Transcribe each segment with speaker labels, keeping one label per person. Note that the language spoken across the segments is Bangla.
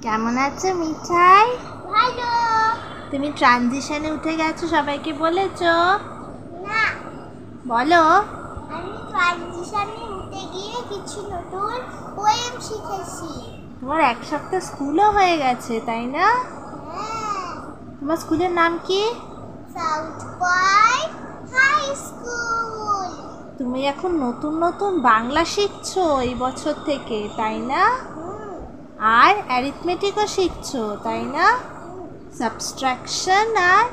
Speaker 1: কেমন আছো মিঠাই?
Speaker 2: ভালো।
Speaker 1: তুমি ট্রানজিশনে উঠে গেছো, সবাইকে বলেছো?
Speaker 2: না,
Speaker 1: বলো।
Speaker 2: আমি ট্রানজিশনে উঠে গিয়ে কিছু নতুন পোয়েম শিখেছি।
Speaker 1: তোমার এক সপ্তাহ স্কুলও হয়ে গেছে, তাই না?
Speaker 2: হ্যাঁ,
Speaker 1: তোমার স্কুলের নাম কি?
Speaker 2: South Point High School.
Speaker 1: তুমি এখন নতুন নতুন বাংলা শিখছো এই বছর থেকে, তাই না? আর অ্যারিথমেটিকও শিখছো, তাই না? সাবস্ট্রাকশন আর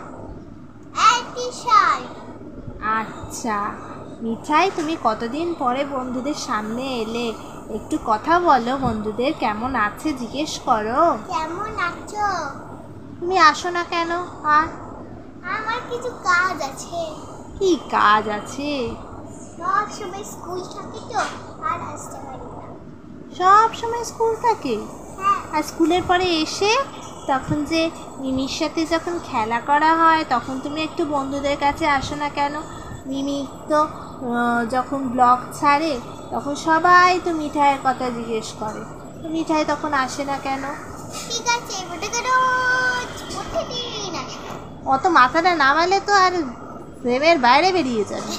Speaker 2: অ্যাডিশন।
Speaker 1: আচ্ছা মিঠাই, তুমি কতদিন পরে বন্ধুদের সামনে এলে, একটু কথা বলো, বন্ধুদের কেমন আছে জিজ্ঞেস করো।
Speaker 2: কেমন আছো?
Speaker 1: তুমি আসো না কেন? আর
Speaker 2: আমার কিছু কাজ আছে।
Speaker 1: কি কাজ আছে?
Speaker 2: সব সময় স্কুল থাকে তো, আর আসতে পারি না।
Speaker 1: সব সময় স্কুল থাকে?
Speaker 2: হ্যাঁ,
Speaker 1: আর স্কুলের পরে এসে তখন যে মিমির সাথে যখন খেলা করা হয়, তখন তুমি একটু বন্ধুদের কাছে আসো না কেন? মিমি তো যখন ব্লগ ছাড়ে তখন সবাই তো মিঠাইয়ের কথা জিজ্ঞেস করে, তো মিঠাই তখন আসে না কেন?
Speaker 2: ঠিক আছে, রোজ প্রতিদিন আসবো।
Speaker 1: অত মাথাটা নামালে তো আর ফ্রেমের বাইরে বেরিয়ে যাবে।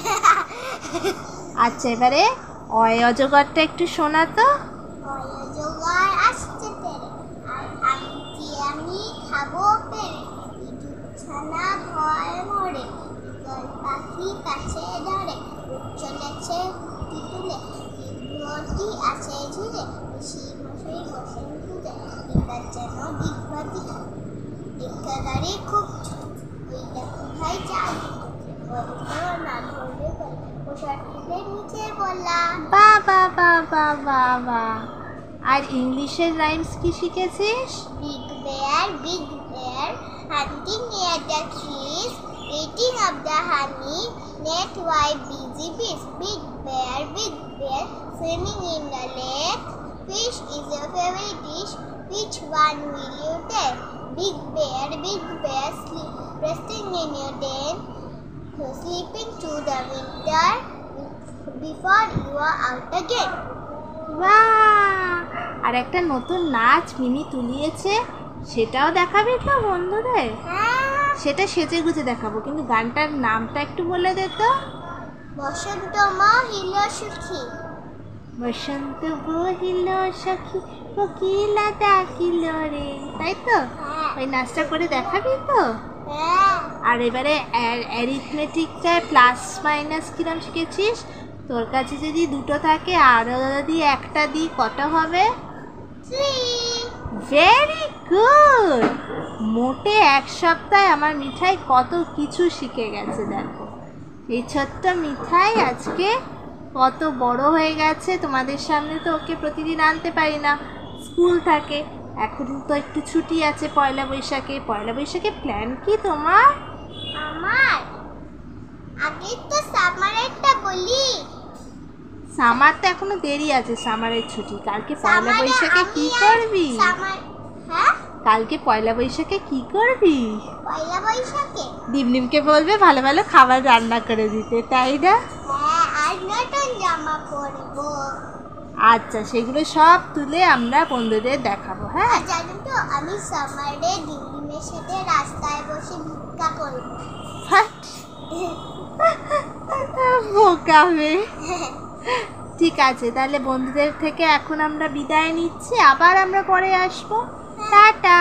Speaker 1: আচ্ছা, এবারে অজগরটা একটু শোনা তো।
Speaker 2: অজগর আসতে পেরে, আর আমি খাবো পেরে, ইঁদুর ছানা ভয় মরে, ঈগল পাখি কাছে ধরে, উঠ চলেছে কুটি তুলে, দিগ্বতী আছে ঝুলে, ঋষি মশাই বসেন খুঁজে, বিকার যেন দিগ্বাতি দীক্ষা গাড়ি খুব ওই দেখো ভাই চাল না ধরলে পোশাক তুলে নিচে বললাম।
Speaker 1: বাবা বাবা বাবা। আর ইংলিশের রাইমস কি শিখেছিস?
Speaker 2: Big bear, hunting near the trees, eating up the honey, net white busy bees. Big bear, swimming in the lake. Fish is your favorite dish. Which one will you take? Big bear, sleep, resting in your den, sleeping through the winter before you are out again.
Speaker 1: বাহ! আর একটা নতুন নাচ মিমি তুলিয়েছে, সেটাও দেখাবি তো বন্ধুদের?
Speaker 2: হ্যাঁ,
Speaker 1: সেটা সেজে গুজে দেখাবো, কিন্তু গানটার নামটা একটু বলে দে তো।
Speaker 2: বসন্ত মহিলা সুখী।
Speaker 1: বসন্ত বহিল সখী কোকিলা ডাকিল রে, তাই তো?
Speaker 2: হ্যাঁ,
Speaker 1: ওই নাচটা করে দেখাবি তো?
Speaker 2: হ্যাঁ,
Speaker 1: আর এবারে অ্যারিথমেটিকটা প্লাস মাইনাস কিরম শিখেছিস? তোর কাছে যদি দুটো থাকে আর যদি একটা দিই, কত হবে?
Speaker 2: 3.
Speaker 1: Very good. মোটে এক সপ্তাহে আমার মিঠাই কত কিছু শিখে গেছে দেখো। এই ছোট্ট মিঠাই আজকে কত বড় হয়ে গেছে। তোমাদের সামনে তো ওকে প্রতিদিন আনতে পারি না, স্কুল থাকে। এখন তো একটু ছুটি আছে পয়লা বৈশাখে। পয়লা বৈশাখে প্ল্যান কি তোমার?
Speaker 2: আমার আগে তো সামারেরটা বলি।
Speaker 1: সামার তো এখনো দেরি আছে, সামারের ছুটি। কালকে পয়লা বৈশাখে কি করবি?
Speaker 2: হ্যাঁ,
Speaker 1: কালকে পয়লা বৈশাখে কি করবি?
Speaker 2: পয়লা বৈশাখে
Speaker 1: ডিমডিমকে বলবে ভালো ভালো খাবার রান্না করে দিতে, তাই না?
Speaker 2: হ্যাঁ, আর নতুন জামা পরবো।
Speaker 1: আচ্ছা, সেগুলো সব তুলে আমরা বন্ধুদের দেখাবো। হ্যাঁ,
Speaker 2: আর জানো তো, আমি সামারে ডিমের সাথে রাস্তায় বসে ভিক্ষা করবো।
Speaker 1: বোকা মেয়ে। ঠিক আছে, তাহলে বন্ধুদের থেকে এখন আমরা বিদায় নিচ্ছি, আবার আমরা পরে আসবো। টাটা।